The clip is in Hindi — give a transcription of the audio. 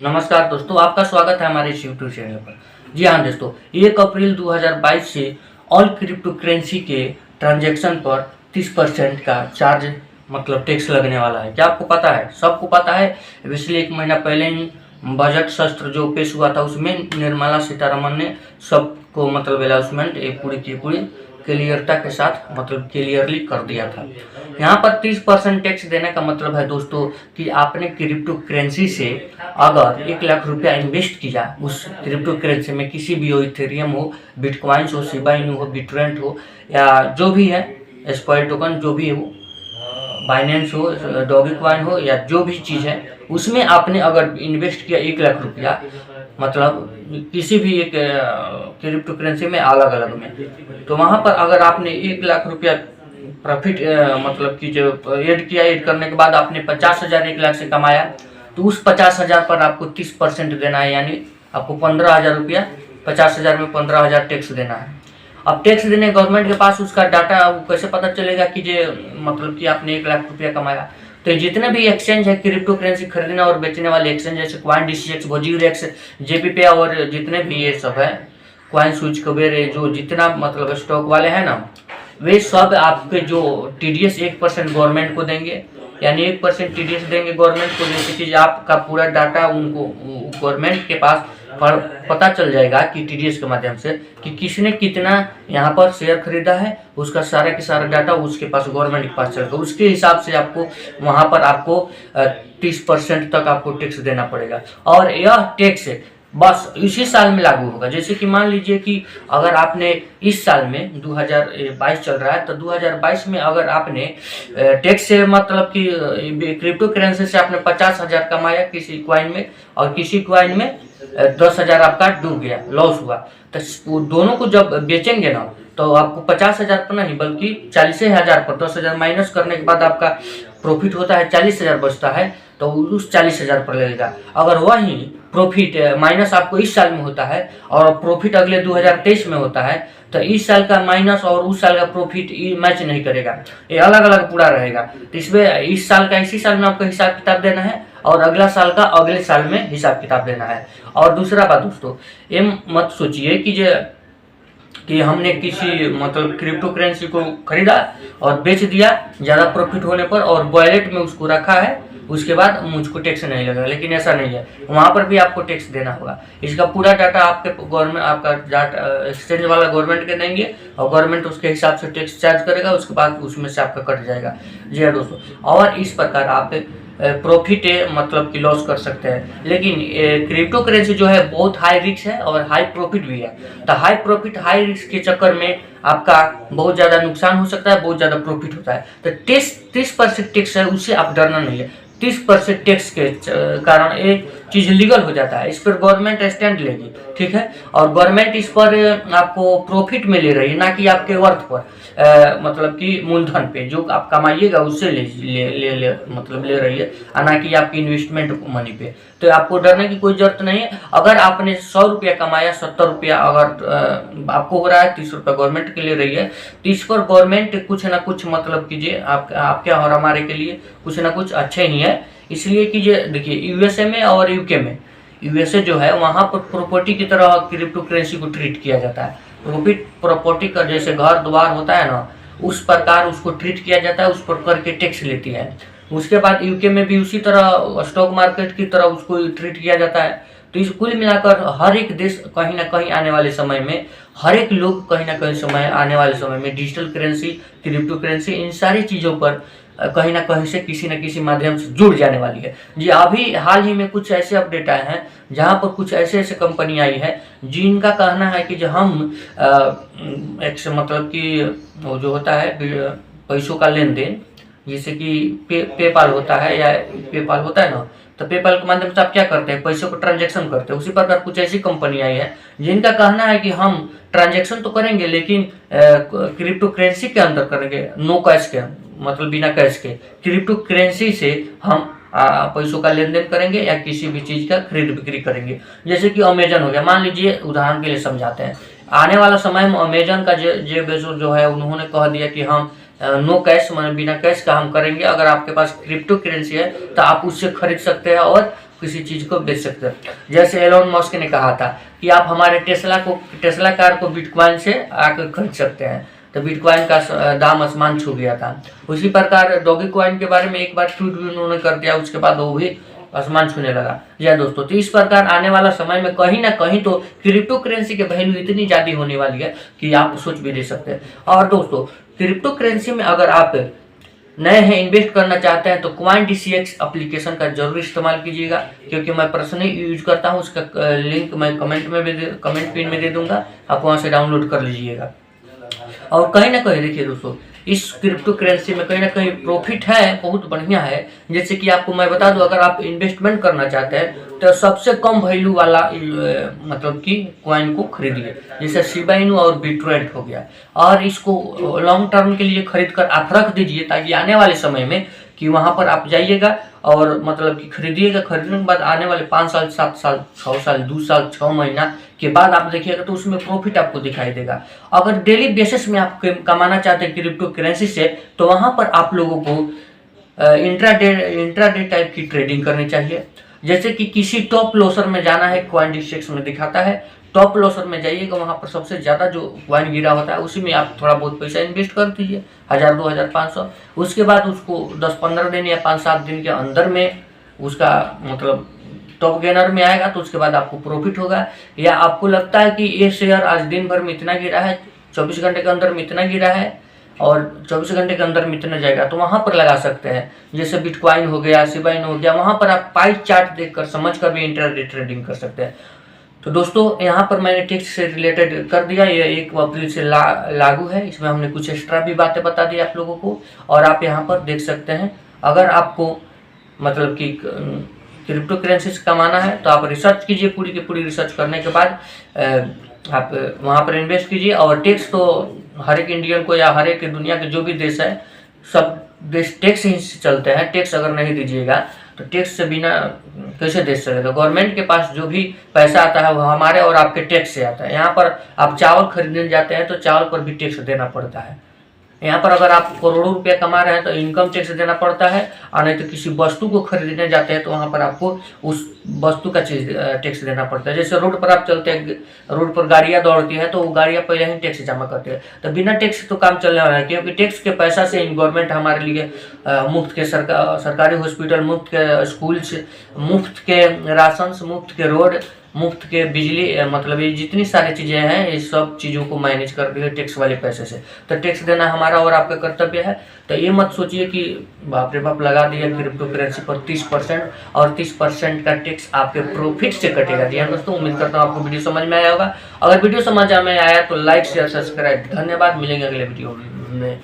नमस्कार दोस्तों, आपका स्वागत है हमारे इस यूट्यूब चैनल पर। जी हाँ दोस्तों, 1 अप्रैल 2022 से ऑल क्रिप्टो करेंसी के ट्रांजैक्शन पर 30% का चार्ज मतलब टैक्स लगने वाला है। क्या आपको पता है? सबको पता है। पिछले 1 महीना पहले ही बजट सत्र जो पेश हुआ था उसमें निर्मला सीतारमण ने सबको मतलब अनाउंसमेंट पूरी की पूरी क्लियरता के साथ मतलब क्लियरली कर दिया था। यहाँ पर 30% टैक्स देने का मतलब है दोस्तों कि आपने क्रिप्टो करेंसी से अगर 1 लाख रुपया इन्वेस्ट किया उस क्रिप्टो करेंसी में, किसी भी हो, इथेरियम हो, बिटकॉइंस हो, शिबा इनू हो, बिटरेंट हो या जो भी है, स्क्वायर टोकन जो भी हो, बाइनेंस हो, डॉगी कॉइन हो या जो भी चीज़ है, उसमें आपने अगर इन्वेस्ट किया 1 लाख रुपया मतलब किसी भी एक क्रिप्टो करेंसी में अलग अलग में, तो वहाँ पर अगर आपने 1 लाख रुपया प्रॉफिट मतलब कि जो ऐड किया, ऐड करने के बाद आपने 50,000 1 लाख से कमाया, तो उस 50,000 पर आपको 30% देना है, यानी आपको 15,000 रुपया, 50,000 में 15,000 टैक्स देना है। अब टैक्स देने गवर्नमेंट के पास उसका डाटा वो कैसे पता चलेगा कि ये मतलब कि आपने 1 लाख रुपया कमाया? तो जितने भी एक्सचेंज है क्रिप्टो करेंसी खरीदने और बेचने वाले एक्सचेंज, जैसे क्वाइन DCX, वजीरेक्स, JPP और जितने भी ये सब है, क्वाइन स्विच, कुबेर, जो जितना मतलब स्टॉक वाले हैं ना, वे सब आपके जो TDS 1% गवर्नमेंट को देंगे, यानी 1% TDS देंगे गवर्नमेंट को, जैसे कि आपका पूरा डाटा उनको गवर्नमेंट के पास पता चल जाएगा कि TDS के माध्यम से कि किसने कितना यहाँ पर शेयर खरीदा है, उसका सारा के सारा डाटा उसके पास गवर्नमेंट के पास चलेगा। उसके हिसाब से आपको वहाँ पर आपको 30% तक आपको टैक्स देना पड़ेगा, और यह टैक्स बस इसी साल में लागू होगा। जैसे कि मान लीजिए कि अगर आपने इस साल में 2022 चल रहा है, तो 2022 में अगर आपने टैक्स से मतलब कि क्रिप्टो करेंसी से आपने 50,000 कमाया किसी क्वाइन में, और किसी क्वाइन में 10,000 आपका डूब गया, लॉस हुआ, तो दोनों को जब बेचेंगे ना, तो आपको 50,000 पर नहीं बल्कि 40,000 पर 10,000 माइनस करने के बाद आपका प्रॉफिट होता है 40,000 बचता है, तो उस 40,000 पर लगेगा। अगर वही प्रॉफिट माइनस आपको इस साल में होता है और प्रॉफिट अगले 2023 में होता है, तो इस साल का माइनस और उस साल का प्रॉफिट मैच नहीं करेगा, ये अलग अलग पूरा रहेगा। तो इसमें इस साल का इसी साल में आपको हिसाब किताब देना है, और अगला साल का अगले साल में हिसाब किताब देना है। और दूसरा बात दोस्तों, ये मत सोचिए कि हमने किसी मतलब क्रिप्टो करेंसी को खरीदा और बेच दिया ज़्यादा प्रॉफिट होने पर और वॉलेट में उसको रखा है, उसके बाद मुझको टैक्स नहीं लगेगा। लेकिन ऐसा नहीं है, वहाँ पर भी आपको टैक्स देना होगा। इसका पूरा डाटा आपके गवर्नमेंट, आपका डाटा एक्सचेंज वाला गवर्नमेंट के देंगे, और गवर्नमेंट उसके हिसाब से टैक्स चार्ज करेगा, उसके बाद उसमें से आपका कट जाएगा। जी हाँ दोस्तों, और इस प्रकार आप प्रॉफिट मतलब कि लॉस कर सकते हैं। लेकिन क्रिप्टो करेंसी जो है बहुत हाई रिस्क है और हाई प्रॉफिट भी है। तो हाई प्रॉफिट हाई रिस्क के चक्कर में आपका बहुत ज़्यादा नुकसान हो सकता है, बहुत ज़्यादा प्रॉफिट होता है। तो 30% टैक्स है, उससे आप डरना नहीं है। 30% टैक्स के कारण एक चीज़ लीगल हो जाता है, इस पर गवर्नमेंट स्टैंड लेगी, ठीक है, और गवर्नमेंट इस पर आपको प्रॉफिट में ले रही है, ना कि आपके वर्थ पर मतलब कि मूलधन पे जो आप कमाइएगा उससे ले मतलब ले रही है, ना कि आपकी इन्वेस्टमेंट मनी पे। तो आपको डरने की कोई जरूरत नहीं है। अगर आपने 100 रुपया कमाया, 70 रुपया अगर आपको हो रहा है, 30 रुपया गवर्नमेंट के लिए रही है, तो इस पर गवर्नमेंट कुछ ना कुछ मतलब कीजिए, आपके और हमारे के लिए कुछ ना कुछ अच्छे ही है। इसलिए कीजिए, देखिए USA में और UK में, USA जो है वहाँ पर प्रॉपर्टी की तरह क्रिप्टो करेंसी को ट्रीट किया जाता है। प्रॉपर्टी का जैसे घर द्वार होता है ना, उस प्रकार उसको ट्रीट किया जाता है, उस पर करके टैक्स लेती है। उसके बाद UK में भी उसी तरह स्टॉक मार्केट की तरह उसको ट्रीट किया जाता है। तो इस कुल मिलाकर हर एक देश कहीं ना कहीं आने वाले समय में, हर एक लोग कहीं ना कहीं समय आने वाले समय में डिजिटल करेंसी, क्रिप्टो करेंसी, इन सारी चीज़ों पर कहीं ना कहीं से किसी न किसी माध्यम से जुड़ जाने वाली है। जी अभी हाल ही में कुछ ऐसे अपडेट आए हैं जहां पर कुछ ऐसे कंपनी आई है जिनका कहना है कि जो हम एक मतलब कि वो जो होता है पैसों का लेन देन, जैसे कि पेपाल होता है या पेपाल होता है ना, तो पेपाल के माध्यम से आप क्या करते हैं, पैसों को ट्रांजैक्शन करते हैं। उसी प्रकार कुछ ऐसी कंपनी आई है जिनका कहना है कि हम ट्रांजैक्शन तो करेंगे लेकिन क्रिप्टो करेंसी के अंदर करेंगे, नो कैश के, मतलब बिना कैश के क्रिप्टो करेंसी से हम पैसों का लेन देन करेंगे या किसी भी चीज़ का खरीद बिक्री करेंगे। जैसे कि अमेजन हो गया, मान लीजिए उदाहरण के लिए समझाते हैं, आने वाला समय में अमेजन का जेफ बेजोस जो है उन्होंने कह दिया कि हम नो कैश, मतलब बिना कैश का हम करेंगे। अगर आपके पास क्रिप्टो करेंसी है तो आप उससे खरीद सकते हैं और किसी चीज़ को बेच सकते हैं। जैसे एलोन मस्क ने कहा था कि आप हमारे टेस्ला कार को बिटकॉइन से आकर खरीद सकते हैं, तो बिटकॉइन का दाम आसमान छू गया था। उसी प्रकार डॉगी कॉइन के बारे में एक बार ट्वीट भी उन्होंने कर दिया, उसके बाद वो भी आसमान छूने लगा। या दोस्तों, तो इस प्रकार आने वाला समय में कहीं ना कहीं तो क्रिप्टो करेंसी की वैल्यू इतनी ज़्यादा होने वाली है कि आप सोच भी नहीं सकते। और दोस्तों, क्रिप्टो करेंसी में अगर आप नए हैं, इन्वेस्ट करना चाहते हैं, तो CoinDCX एप्लीकेशन का जरूर इस्तेमाल कीजिएगा, क्योंकि मैं पर्सनली यूज करता हूं। उसका लिंक मैं कमेंट पिन में दे दूंगा, आप वहां से डाउनलोड कर लीजिएगा। और कहीं ना कहीं देखिए दोस्तों, इस क्रिप्टो करेंसी में कहीं ना कहीं प्रॉफिट है, बहुत बढ़िया है। जैसे कि आपको मैं बता दूं, अगर आप इन्वेस्टमेंट करना चाहते हैं तो सबसे कम वैल्यू वाला मतलब कि कॉइन को खरीदिए, जैसे शिबा इनू और बिटरेंट हो गया, और इसको लॉन्ग टर्म के लिए खरीद कर आप रख दीजिए, ताकि आने वाले समय में कि वहां पर आप जाइएगा और मतलब कि खरीदिएगा, खरीदने के बाद आने वाले 5 साल 7 साल 6 साल 2 साल 6 महीना के बाद आप देखिएगा तो उसमें प्रॉफिट आपको दिखाई देगा। अगर डेली बेसिस में आप कमाना चाहते हैं क्रिप्टो करेंसी से, तो वहां पर आप लोगों को इंट्राडे टाइप की ट्रेडिंग करनी चाहिए। जैसे कि किसी टॉप लॉसर में जाना है, CoinDCX में दिखाता है, टॉप लॉसर में जाइएगा, वहां पर सबसे ज्यादा जो कॉइन गिरा होता है उसी में आप थोड़ा बहुत पैसा इन्वेस्ट कर दीजिए, 1000 2000 500। उसके बाद उसको 10-15 दिन या 5-7 दिन के अंदर में उसका मतलब टॉप गेनर में आएगा, तो उसके बाद आपको प्रॉफिट होगा। या आपको लगता है कि ये शेयर आज दिन भर में इतना गिरा है, 24 घंटे के अंदर में इतना गिरा है और 24 घंटे के अंदर में इतना जाएगा, तो वहां पर लगा सकते हैं। जैसे बिटकॉइन हो गया, शिबा इनू हो गया, वहां पर आप पाई चार्ट देखकर समझ कर भी इंट्राडे ट्रेडिंग कर सकते हैं। तो दोस्तों, यहाँ पर मैंने टेक्स्ट से रिलेटेड कर दिया, ये 1 अप्रैल से लागू है। इसमें हमने कुछ एक्स्ट्रा भी बातें बता दी आप लोगों को, और आप यहाँ पर देख सकते हैं। अगर आपको मतलब कि क्रिप्टो करेंसी से कमाना है तो आप रिसर्च कीजिए, पूरी की पूरी रिसर्च करने के बाद आप वहाँ पर इन्वेस्ट कीजिए। और टैक्स तो हर एक इंडियन को या हर एक दुनिया के जो भी देश है, सब देश टैक्स ही से चलते हैं। टैक्स अगर नहीं दीजिएगा तो टैक्स से बिना कैसे देश चलेगा। गवर्नमेंट के पास जो भी पैसा आता है वो हमारे और आपके टैक्स से आता है। यहाँ पर आप चावल खरीदने जाते हैं तो चावल पर भी टैक्स देना पड़ता है। यहाँ पर अगर आप करोड़ों रुपया कमा रहे हैं तो इनकम टैक्स देना पड़ता है, और नहीं तो किसी वस्तु को खरीदने जाते हैं तो वहाँ पर आपको उस वस्तु का चीज टैक्स देना पड़ता है। जैसे रोड पर आप चलते हैं, रोड पर गाड़ियाँ दौड़ती हैं तो वो गाड़ियाँ पहले ही टैक्स जमा करती है, तो बिना टैक्स तो काम चलने वाला है, क्योंकि टैक्स के पैसा से गवर्नमेंट हमारे लिए मुफ्त के सरकारी हॉस्पिटल, मुफ्त के स्कूल, मुफ्त के राशन, मुफ्त के रोड, मुफ्त के बिजली, मतलब ये जितनी सारी चीज़ें हैं, ये सब चीज़ों को मैनेज कर रही है टैक्स वाले पैसे से। तो टैक्स देना हमारा और आपका कर्तव्य है। तो ये मत सोचिए कि बाप रे बाप लगा दिया क्रिप्टो करेंसी पर 30%, और 30% का टैक्स आपके प्रॉफिट से कटेगा। जी हाँ दोस्तों, उम्मीद करता हूँ आपको वीडियो समझ में आया होगा। अगर वीडियो समझ में आया तो लाइक शेयर सब्सक्राइब। धन्यवाद, मिलेंगे अगले वीडियो में।